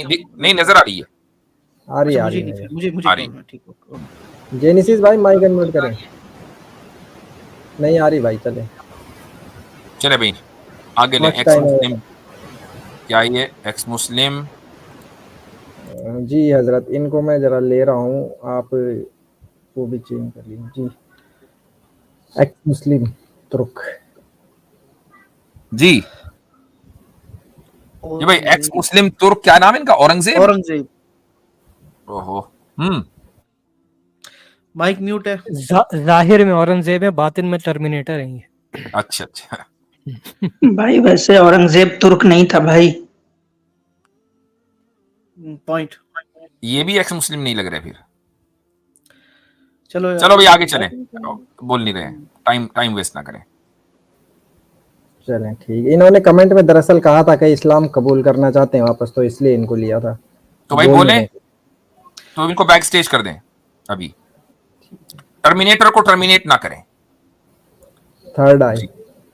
نہیں نظر آ رہی ہے. آ رہی مجھے نہیں, مجھے پرابلم ہے. ٹھیک ہے. جینیسس بھائی مائک انمیوٹ کریں. نہیں آ رہی بھائی, چلے بھائی آگے لیں. ایکس مسلم کیا یہ ایکس مسلم؟ جی حضرت, ان کو میں ذرا لے رہا ہوں, آپ وہ بھی چینج کر لیجیے. جی ایکس مسلم ترک. جی جی بھائی ایکس مسلم ترک, کیا نام ہے ان کا؟ اورنگزیب. اوہو. مائک میوٹ ہے. ظاہر میں اورنگزیب ہے, باطن میں ٹرمینیٹر ہیں یہ. اچھا اچھا بھائی ویسے اورنگزیب ترک نہیں تھا بھائی. پوائنٹ. یہ بھی ایکس مسلم نہیں لگ رہا پھر. چلو بھائی آگے چلیں, بول نہیں رہے, ٹائم ویسٹ نہ کریں. چلیں ٹھیک. انہوں نے کمنٹ میں دراصل کہا تھا کہ اسلام قبول کرنا چاہتے ہیں واپس, تو اس لیے ان کو لیا تھا. تو بھائی بولیں تو ان کو بیک سٹیج کر دیں. ابھی ٹرمینیٹر کو ٹرمینیٹ نہ کریں. تھرڈ آئی.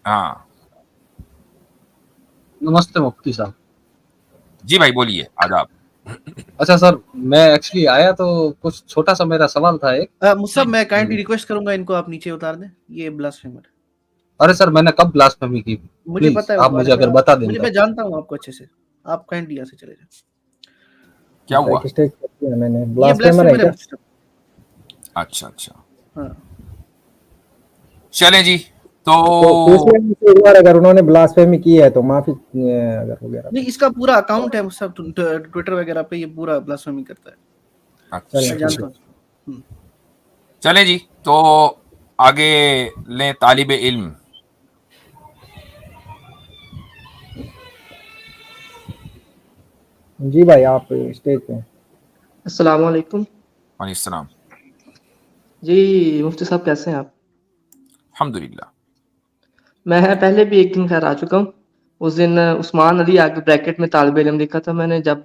ہاں نمستے مفتی صاحب. جی بھائی بولیے, آداب. اچھا سر, میں ایکچولی آیا تو کچھ چھوٹا سا میرا سوال تھا ایک. مصعب میں کائنڈلی ریکویسٹ کروں گا ان کو آپ نیچے اتار دیں, یہ بلاسفیمر. ارے سر میں نے کب بلاسفیمی کی؟ مجھے پتا ہے, آپ مجھے اگر بتا دیں. میں جانتا ہوں آپ کو اچھے سے. آپ کائنڈلی یہاں سے چلے جائیں. کیا ہوا؟ میں نے یہ بلاسفیمر ہے کیا؟ اچھا اچھا ہاں چلیں جی. تو اگر انہوں نے بلاسفیمی کی ہے تو معافی اگر وغیرہ. نہیں, اس کا پورا اکاؤنٹ ہے سب ٹویٹر وغیرہ پہ, یہ پورا بلاسفیمی کرتا ہے. میں جانتا ہوں. چلیں جی, تو آگے لیں طالب علم. جی بھائی آپ اسٹیج پہ. السلام علیکم. وعلیکم السلام. جی مفتی صاحب کیسے ہیں آپ؟ الحمدللہ. میں پہلے بھی ایک دن گھر آ چکا ہوں. اس دن عثمان علی آگے بریکٹ میں طالب علم لکھا تھا میں نے, جب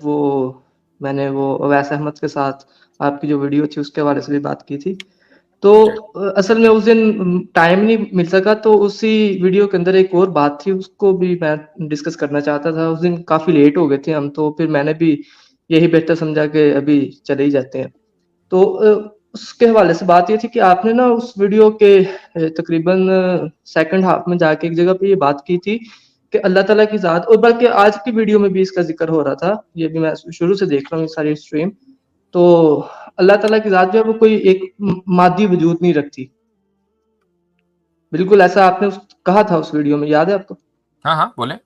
میں نے وہ اویس احمد کے ساتھ آپ کی جو ویڈیو تھی اس کے حوالے سے بھی بات کی تھی. تو اصل میں اس دن ٹائم نہیں مل سکا, تو اسی ویڈیو کے اندر ایک اور بات تھی, اس کو بھی میں ڈسکس کرنا چاہتا تھا. اس دن کافی لیٹ ہو گئے تھے ہم, تو پھر میں نے بھی یہی بہتر سمجھا کہ ابھی چلے ہی جاتے ہیں. تو اس کے حوالے سے بات یہ تھی کہ آپ نے نا اس ویڈیو کے تقریباً سیکنڈ ہاف میں جا کے ایک جگہ پہ یہ بات کی تھی کہ اللہ تعالیٰ کی ذات, اور بلکہ آج کی ویڈیو میں بھی اس کا ذکر ہو رہا تھا, یہ بھی میں شروع سے دیکھ رہا ہوں ساری اسٹریم. تو اللہ تعالیٰ کی ذات جو ہے وہ کوئی ایک مادی وجود نہیں رکھتی. بالکل ایسا آپ نے کہا تھا اس ویڈیو میں, یاد ہے آپ کو؟ ہاں بولیں.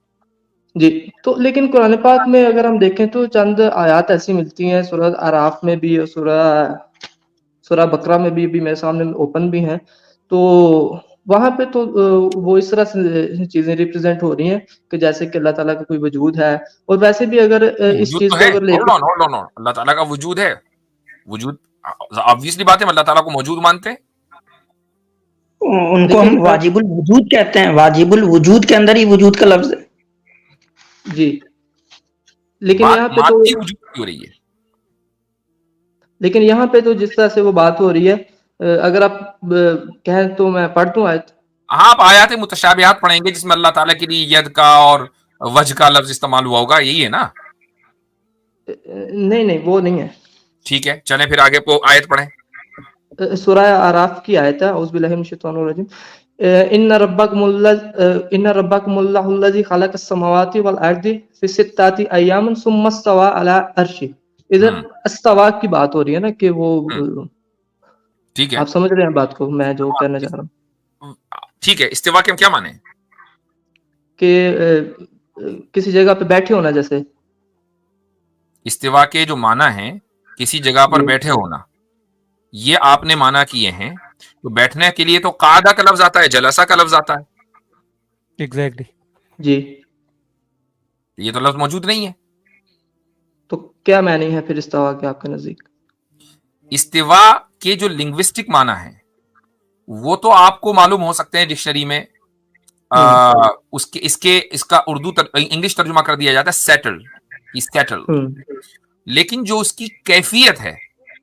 جی. تو لیکن قرآن پاک میں اگر ہم دیکھیں تو چند آیات ایسی ملتی ہیں, سورہ اعراف میں بھی اور سورہ بقرہ میں بھی میرے سامنے اوپن بھی ہیں. تو وہاں پہ تو وہ اس طرح سے چیزیں ریپرزینٹ ہو رہی ہیں کہ جیسے کہ اللہ تعالیٰ کا کوئی وجود ہے. اور ویسے بھی اگر اس چیز کو اگر لے کے اللہ تعالیٰ کا وجود ہے, وجود obviously بات ہے, اللہ تعالیٰ کو موجود مانتے ہیں. ان کو ہم واجب الوجود کہتے ہیں, واجب الوجود کے اندر ہی وجود کا لفظ ہے. جی لیکن یہاں پہ تو وجود کی ہو رہی ہے. لیکن یہاں پہ تو جس طرح سے وہ بات ہو رہی ہے, اگر آپ کہیں تو میں پڑھ دوں آیت. ہاں آپ آیات متشابہات پڑھیں گے جس میں اللہ تعالیٰ کے لیے ید کا اور وجہ کا لفظ استعمال ہوا ہوگا, یہی ہے نا؟ نہیں وہ نہیں ہے. ٹھیک ہے چلیں پھر آگے کو آیت پڑھیں. سورہ اعراف کی آیت ہے, اعوذ باللہ من الشیطان الرجیم. ان ربکم اللہ الذی خلق السماوات والارض فی ستۃ ایام ثم استوى علی عرشہ. ادھر استوا کی بات ہو رہی ہے نا, کہ وہ ٹھیک ہے, آپ سمجھ رہے ہیں بات کو میں جو کہنا چاہ رہا ہوں. ٹھیک ہے. استوا کے کیا معنی ہیں؟ کہ کسی جگہ پہ بیٹھے ہونا. جیسے استوا کے جو معنی ہیں کسی جگہ پر بیٹھے ہونا, یہ آپ نے معنی کیے ہیں. تو بیٹھنے کے لیے تو قعدہ کا لفظ آتا ہے, جلسہ کا لفظ آتا ہے. ایگزیکٹلی. جی یہ تو لفظ موجود نہیں ہے. تو کیا معنی ہے پھر استوا کے آپ کے نزدیک؟ استوا کے جو لنگوسٹک معنی ہیں وہ تو آپ کو معلوم ہو سکتے ہیں ڈکشنری میں. اس کا اردو انگلش ترجمہ کر دیا جاتا ہے سیٹل. لیکن جو اس کی کیفیت ہے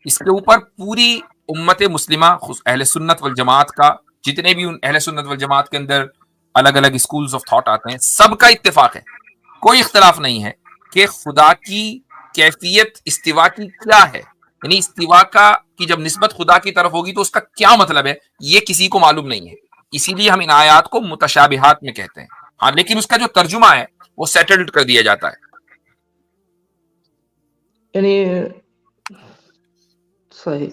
اس کے اوپر پوری امت مسلمہ اہل سنت والجماعت کا, جتنے بھی اہل سنت والجماعت کے اندر الگ الگ اسکولز آف تھاٹ آتے ہیں, سب کا اتفاق ہے, کوئی اختلاف نہیں ہے کہ خدا کی कैफियत इस्तिवा की क्या है, यानी इस्तिवा का की जब निस्बत खुदा की तरफ होगी तो उसका क्या मतलब है, ये किसी को मालूम नहीं है, इसीलिए हम इन आयात को मुतशाबिहात में कहते हैं। हाँ, लेकिन उसका जो तर्जुमा है वो सेटल्ड कर दिया जाता है। यानी सही।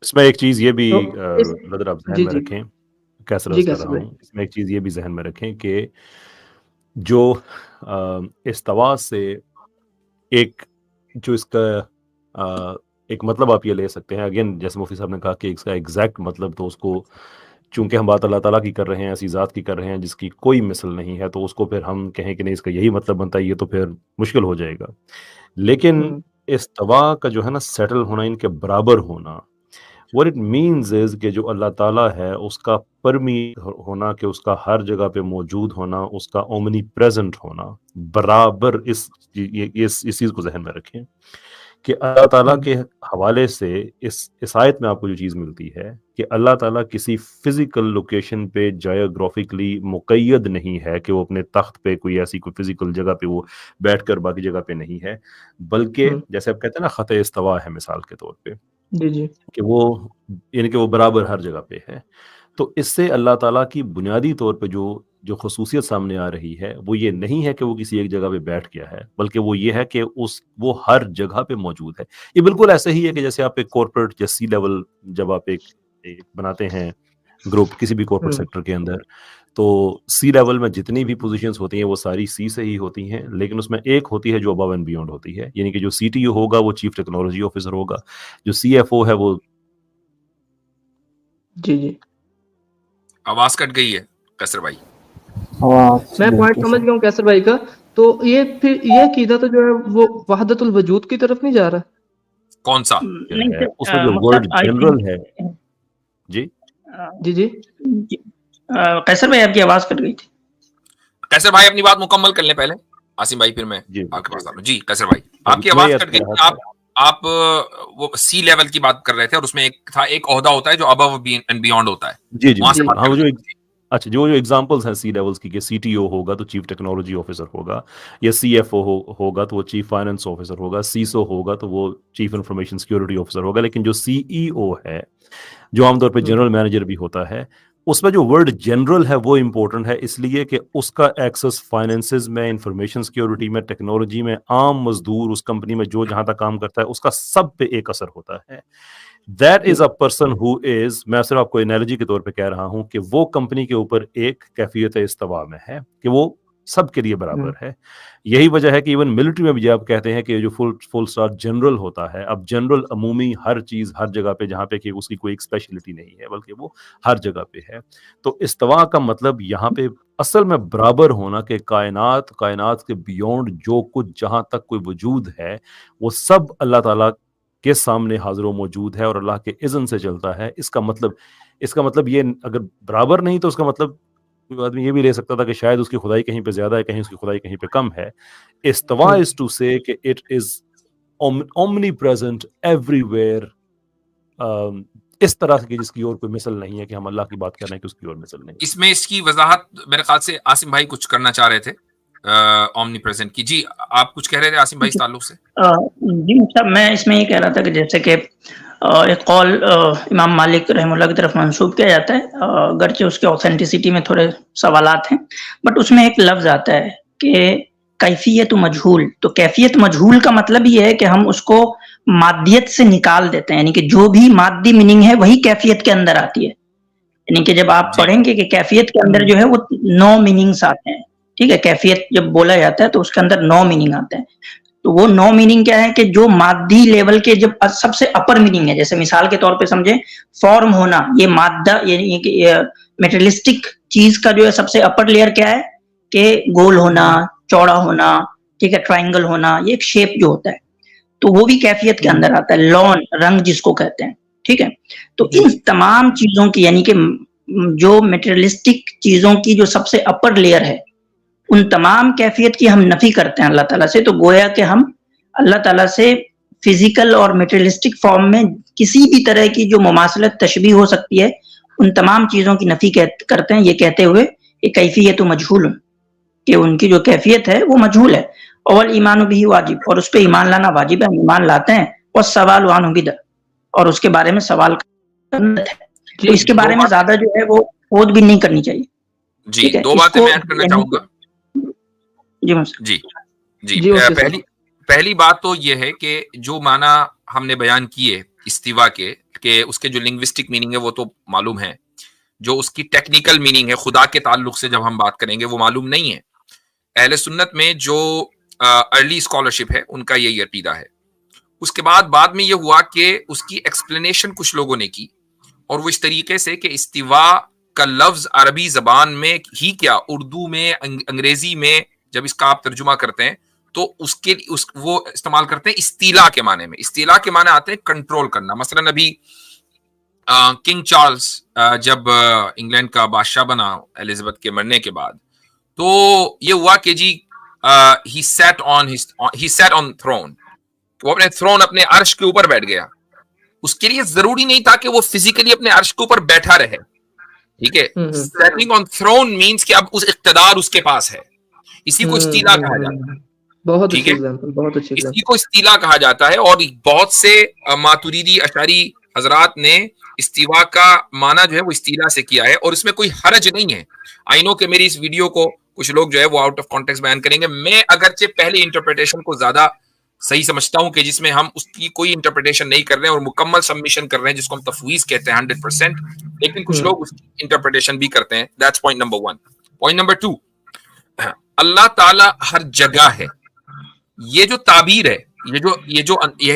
इसमें एक चीज ये भी तो ब्रदर आप जहन जी में जी रखें, कैसे जी कर कैसे रहा भाई। हूँ, इसमें एक चीज ये भी जहन में रखें कि जो इस्तवा से एक जो इसका एक मतलब आप ये ले सकते हैं, अगेन जैसे मुफ्ती साहब ने कहा कि इसका एग्जैक्ट मतलब तो उसको, चूंकि हम बात अल्लाह ताला की कर रहे हैं, ऐसी ज़ात की कर रहे हैं जिसकी कोई मिसल नहीं है, तो उसको फिर हम कहें कि नहीं इसका यही मतलब बनता है, ये तो फिर मुश्किल हो जाएगा। लेकिन इस्तवा का जो है ना सेटल होना, इनके बराबर होना, व्हाट इट मीन्स इज कि जो अल्लाह ताला है उसका परमी होना, कि उसका हर जगह पे मौजूद होना, उसका ओमनी प्रेजेंट होना, बराबर इस चीज़ को जहन में रखें कि अल्लाह ताला के हवाले से इस आयत में आपको जो चीज़ मिलती है कि अल्लाह ताला किसी फिजिकल लोकेशन पे जायोग्राफिकली मुक़य्यद नहीं है, कि वो अपने तख्त पे कोई ऐसी कोई फिजिकल जगह पे वो बैठकर बाकी जगह पे नहीं है, बल्कि जैसे आप कहते हैं ना ख़त इस्तवा है मिसाल के तौर पे, जी जी कि वो यानी कि वो बराबर हर जगह पे है। तो इससे अल्लाह ताला की बुनियादी तौर पे जो खसूसियत सामने आ रही है वो ये नहीं है कि वो किसी एक जगह पे बैठ गया है, बल्कि वो ये है कि वो हर जगह पे मौजूद है। ये बिल्कुल ऐसे ही है कि जैसे आप एक कॉर्पोरेट या सी लेवल जब आप एक बनाते हैं ग्रुप किसी भी कॉर्पोरेट सेक्टर के अंदर, तो सी लेवल में जितनी भी पोजीशंस होती हैं वो सारी सी से ही होती हैं, लेकिन उसमें एक होती है जो अबव एंड बियॉन्ड होती है, यानी कि जो CTO होगा वो चीफ टेक्नोलॉजी ऑफिसर होगा, जो CFO है वो। जी जी आवाज कट गई है कैसर भाई। मैं पॉइंट समझ गया हूँ कैसर भाई का। तो ये फिर ये कीदा तो जो है वो वहदतुल वजूद की तरफ नहीं जा रहा। कौन सा है उसमें जो वर्ड जनरल है। जी जी जी कैसर भाई आपकी आवाज कट गई थी। कैसर भाई अपनी बात मुकम्मल कर लें पहले, आसिम भाई फिर मैं आपके पास आ रहा हूं। जी कैसर भाई आपकी आवाज कट गई। आप वो सी लेवल की बात कर रहे थे और उसमें एक ओहदा होता है जो अबव एंड बियॉन्ड होता है। जी जी हाँ, वो जो अच्छा जो एग्जांपल्स हैं सी लेवल्स की, कि CTO होगा तो चीफ टेक्नोलॉजी ऑफिसर होगा, या CFO होगा तो वो चीफ फाइनेंस ऑफिसर होगा, CISO होगा तो वो चीफ इंफॉर्मेशन सिक्योरिटी ऑफिसर होगा। लेकिन जो CEO है जो आमतौर पे जनरल मैनेजर भी होता है, उसमें जो वर्ड जनरल है वो इम्पोर्टेंट है, इसलिए कि उसका एक्सेस फाइनेंसेस में, इंफॉर्मेशन सिक्योरिटी में, टेक्नोलॉजी में, आम मजदूर उस कंपनी में जो जहां तक काम करता है उसका सब पे एक असर होता है। That is a person who is, मैं सिर्फ आपको एनालॉजी के तौर पे कह रहा हूं कि वो कंपनी के ऊपर एक कैफियत इस्तवा में है कि वो सबके लिए बराबर है। यही वजह है कि इवन मिलिट्री में भी आप कहते हैं कि जो फुल स्टार जनरल होता है, अब जनरल अमूमी हर चीज हर जगह पे, जहां पे कि उसकी कोई एक स्पेशलिटी नहीं है बल्कि वो हर जगह पे है। तो इस्तवा का मतलब यहाँ पे असल में बराबर होना कि कायनात के बियॉन्ड जो कुछ जहां तक कोई वजूद है वो सब अल्लाह ताला के सामने हाजिर मौजूद है और अल्लाह के इज़्न से चलता है। इसका मतलब ये अगर बराबर नहीं तो उसका मतलब आदमी ये भी ले सकता था कि शायद उसकी खुदाई कहीं पे ज्यादा है, कहीं उसकी खुदाई कहीं पे कम है। इस्तवा इज टू से कि it is omni present everywhere, इस तरह की जिसकी और कोई मिसल नहीं है कि हम अल्लाह की बात कर रहे हैं कि उसकी और मिसल नहीं। इसमें इसकी वजाहत मेरे ख्याल से आसिम भाई कुछ करना चाह रहे थे ओमनी प्रेजेंट की। जी आप कुछ कह रहे थे आसिम भाई इस ताल्लुक से। जी मतलब मैं इसमें ये कह रहा था कि जैसे कि एक कौल इमाम मालिक रहमुल्लाह की तरफ मंसूब किया जाता है, अगरचे उसके ऑथेंटिसिटी में थोड़े सवालात हैं, बट उसमें एक लफ्ज आता है कि कैफियत मजहूल। तो कैफियत मजहूल का मतलब ये है कि हम उसको मादियत से निकाल देते हैं, यानी कि जो भी मादी मीनिंग है वही कैफियत के अंदर आती है। यानी कि जब आप पढ़ेंगे कि कैफियत के अंदर जो है वो 9 मीनिंग्स आते हैं, ठीक है। कैफियत जब बोला जाता है तो उसके अंदर 9 मीनिंग आते हैं। तो वो 9 मीनिंग क्या है कि जो मादी लेवल के जब सबसे अपर मीनिंग है, जैसे मिसाल के तौर पे समझे फॉर्म होना, ये मादा यानी कि मेटेरियलिस्टिक चीज का जो है सबसे अपर लेयर क्या है कि गोल होना, चौड़ा होना, ठीक है, ट्रायंगल होना, ये एक शेप जो होता है, तो वो भी कैफियत के अंदर आता है। लॉन रंग जिसको कहते हैं, ठीक है। तो इन तमाम चीजों की यानी कि जो मेटेरियलिस्टिक चीजों की जो सबसे अपर लेयर है, उन तमाम कैफियत की हम नफी करते हैं अल्लाह ताला से। तो गोया कि हम अल्लाह ताला से फिजिकल और मेटेरियलिस्टिक फॉर्म में किसी भी तरह की जो मुमासलत तशबीह हो सकती है उन तमाम चीजों की नफी करते हैं, ये कहते हुए कि कैफियत मजहूल, कि उनकी जो कैफियत है वो मजहूल है। और ईमान बिही वाजिब, और उस पे ईमान लाना वाजिब है, हम ईमान लाते हैं, और सवाल वान बिदा, और उसके बारे में सवाल करना है। तो इसके बारे में ज्यादा जो है वो खोज भी नहीं करनी चाहिए। जी, दो बातें मैं ऐड करना चाहूंगा। जी, पहली बात तो ये है कि जो माना हमने बयान किए इस्तिवा के उसके जो लिंग्विस्टिक मीनिंग है वो तो मालूम है, जो उसकी टेक्निकल मीनिंग है खुदा के ताल्लुक से जब हम बात करेंगे वो मालूम नहीं है। अहले सुन्नत में जो अर्ली स्कॉलरशिप है उनका यही अकीदा है। उसके बाद में ये हुआ कि उसकी एक्सप्लेनेशन कुछ लोगों ने की, और वो इस तरीके से कि इस्तिवा का लफ्ज अरबी जबान में ही क्या, उर्दू में, अंग्रेजी में जब इसका आप तर्जुमा करते हैं तो वो इस्तेमाल करते हैं इस्तीला के माने में। इस्तीला के माने आते हैं कंट्रोल करना। मसलन अभी किंग चार्ल्स जब इंग्लैंड का बादशाह बना एलिजाबेथ के मरने के बाद, तो ये हुआ कि जी ही सेट ऑन थ्रोन, वो अपने थ्रोन, अपने अर्श के ऊपर बैठ गया। उसके लिए जरूरी नहीं था कि वो फिजिकली अपने अर्श के ऊपर बैठा रहे, ठीक है। सेटिंग ऑन थ्रोन मींस कि अब उस इख्तिदार उसके पास है, इसी को इस्तीला कहा जाता है। बहुत अच्छी एग्जांपल, बहुत अच्छी इसी को इस्तीला कहा जाता है। और बहुत से मातुरीदी अशारी हजरात ने इस्तीवा का माना जो है वो इस्तीला से किया है, और इसमें कोई हरज नहीं है। आई नो कि मेरी इस वीडियो को कुछ लोग जो है वो आउट ऑफ कॉन्टेक्स्ट बयान करेंगे। मैं अगरचे पहले इंटरप्रिटेशन को ज्यादा सही समझता हूं कि जिसमें हम उसकी कोई इंटरप्रिटेशन नहीं कर रहे हैं और मुकम्मल सबमिशन कर रहे हैं, जिसको हम तफवीज कहते हैं 100%, लेकिन कुछ लोग उसकी इंटरप्रिटेशन भी करते हैं। That's point number 1। Point number 2, अल्लाह ताला हर जगह है। ये जो ताबीर है,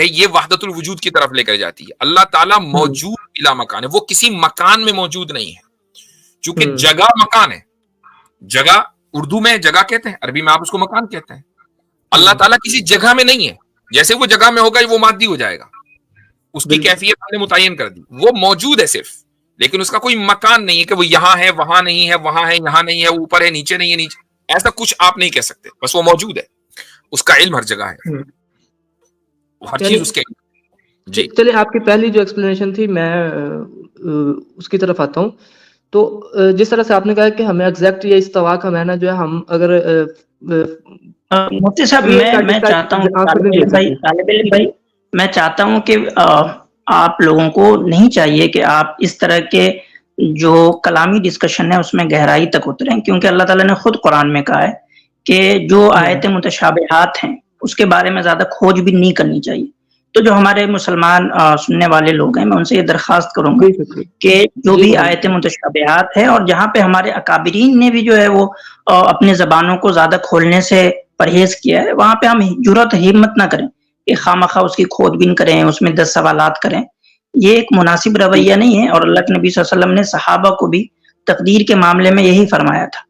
ये वहदतुल वजूद की तरफ लेकर जाती है। अल्लाह ताला मौजूद बिला मकान है, वो किसी मकान में मौजूद नहीं है। चूंकि जगह मकान है, जगह उर्दू में जगह कहते हैं, अरबी में आप उसको मकान कहते हैं। अल्लाह ताला किसी जगह में नहीं है, जैसे वो जगह में होगा वो मादी हो जाएगा, उसकी कैफियत हमने मुतय्यन कर दी। वो मौजूद है सिर्फ, लेकिन उसका कोई मकान नहीं है कि वो यहाँ है, वहां नहीं है, वहां है, यहाँ नहीं है, ऊपर है, नीचे नहीं है, नीचे, ऐसा कुछ आप नहीं कह सकते। बस वो मौजूद है, उसका इल्म हर जगह है, हर चीज उसके। जी चलिए, आपकी पहली जो एक्सप्लेनेशन थी मैं उसकी तरफ आता हूँ। तो जिस तरह से आपने कहा कि हमें एग्जैक्ट ये इस्तिवा का मायना जो है, हम अगर मुफ्ती साहब मैं चाहता हूँ भाई, मैं चाहता हूँ कि आप लोगों को नहीं चाहिए कि आप इस तरह के जो कलामी डिस्कशन है उसमें गहराई तक उतरें, क्योंकि अल्लाह ताला ने खुद कुरान में कहा है कि जो आयतें मुतशाबिहात हैं उसके बारे में ज्यादा खोज भी नहीं करनी चाहिए। तो जो हमारे मुसलमान सुनने वाले लोग हैं, मैं उनसे ये दरखास्त करूंगा कि जो भी आयतें मुतशाबिहात है, और जहाँ पे हमारे अकाबिरीन ने भी जो है वो अपने जबानों को ज्यादा खोलने से परहेज किया है, वहां पे हम जुर्रत हिम्मत ना करें कि खामखा उसकी खोजबीन करें, उसमें 10 सवालात करें। ये एक मुनासिब रवैया नहीं है। और अल्लाह के नबी सल्लल्लाहु अलैहि वसल्लम ने सहाबा को भी तकदीर के मामले में यही फरमाया था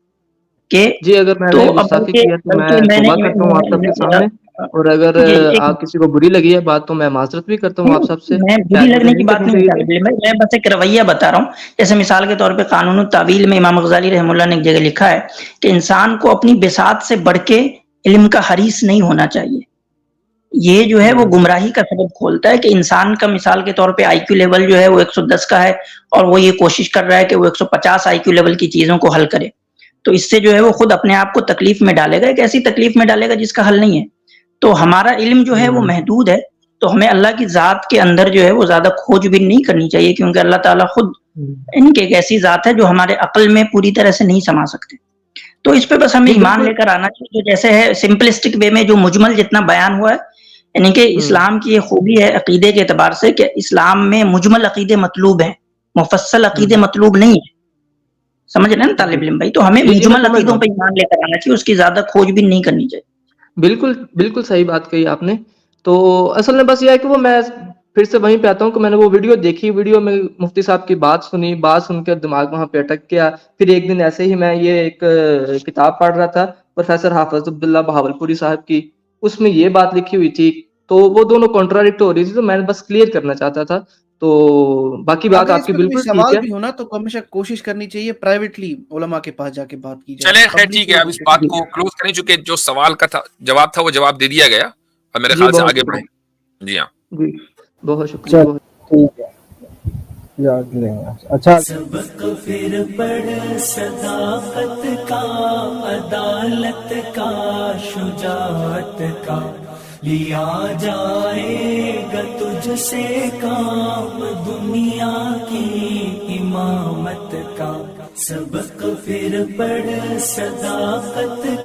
कि जी अगर मैं गुस्ताखी किया तो मैं तौबा करता हूँ आप सबके सामने, और अगर आप किसी को बुरी लगी है बात तो मैं माजरत भी करता हूँ आप सबसे। मैं बुरी लगने की बात नहीं कर रही, मैं बस एक रवैया बता रहा हूँ। जैसे मिसाल के तौर पे कानून तावील में इमाम गजाली रहमुल्लाह ने एक जगह लिखा है कि इंसान को अपनी बिसात से बढ़ के इल्म का हरीस नहीं होना चाहिए। ये जो है वो गुमराही का सबब खोलता है कि इंसान का मिसाल के तौर पे आईक्यू लेवल जो है वो 110 का है, और वो ये कोशिश कर रहा है कि वो 150 आईक्यू लेवल की चीजों को हल करे। तो इससे जो है वो खुद अपने आप को तकलीफ में डालेगा, एक ऐसी तकलीफ में डालेगा जिसका हल नहीं है। तो हमारा इल्म जो है वो महदूद है, तो हमें अल्लाह की जात के अंदर जो है वो ज्यादा खोजबीन नहीं करनी चाहिए, क्योंकि अल्लाह ताला खुद इनके एक ऐसी जात है जो हमारे अक्ल में पूरी तरह से नहीं समा सकते। तो इस पे बस हमें ईमान लेकर आना चाहिए। जो जैसे है सिंपलिस्टिक वे में जो मुजमल जितना बयान हुआ है, यानी कि इस्लाम की ये खूबी है अकीदे के एतबार से कि इस्लाम में मुजमल अकीदे मतलूब हैं, मुफस्सल अकीदे मतलूब नहीं है। समझ रहे हैं ना तालिब इल्म भाई? तो हमें मुजमल अकीदों पर ईमान लेकर आना चाहिए, उसकी ज्यादा खोजबीन नहीं करनी चाहिए। बिल्कुल बिल्कुल सही बात कही आपने। तो असल में बस ये है कि वो मैं फिर से वहीं पे आता हूँ कि मैंने वो वीडियो देखी, वीडियो में मुफ्ती साहब की बात सुनी, बात सुनकर दिमाग वहां पे अटक गया। फिर एक दिन ऐसे ही मैं ये एक किताब पढ़ रहा था प्रोफेसर हाफिज अब्दुल्ला बहावलपुरी साहब की, उसमें ये बात लिखी हुई थी, तो वो दोनों कॉन्ट्राडिक्ट हो रही थी, तो मैंने बस क्लियर करना चाहता था। तो बाकी बात आपकी बिल्कुल ठीक है। भी होना तो हमेशा कोशिश करनी चाहिए प्राइवेटली उलमा के पास जाके बात की जाए। चलें खैर ठीक है, अब इस बात को क्लोज करें, चूंकि जो सवाल का था जवाब था वो जवाब दे दिया गया, अब मेरे ख्याल से आगे बढ़ें। जी हाँ, जी बहुत शुक्रिया। ठीक है। याद लेंगे। अच्छा सबक फिर पढ़ सदाकत का, अदालत का, शुजाअत का, लिया जाएगा तुझसे काम दुनिया की इमामत का। सबक फिर पढ़ सदाकत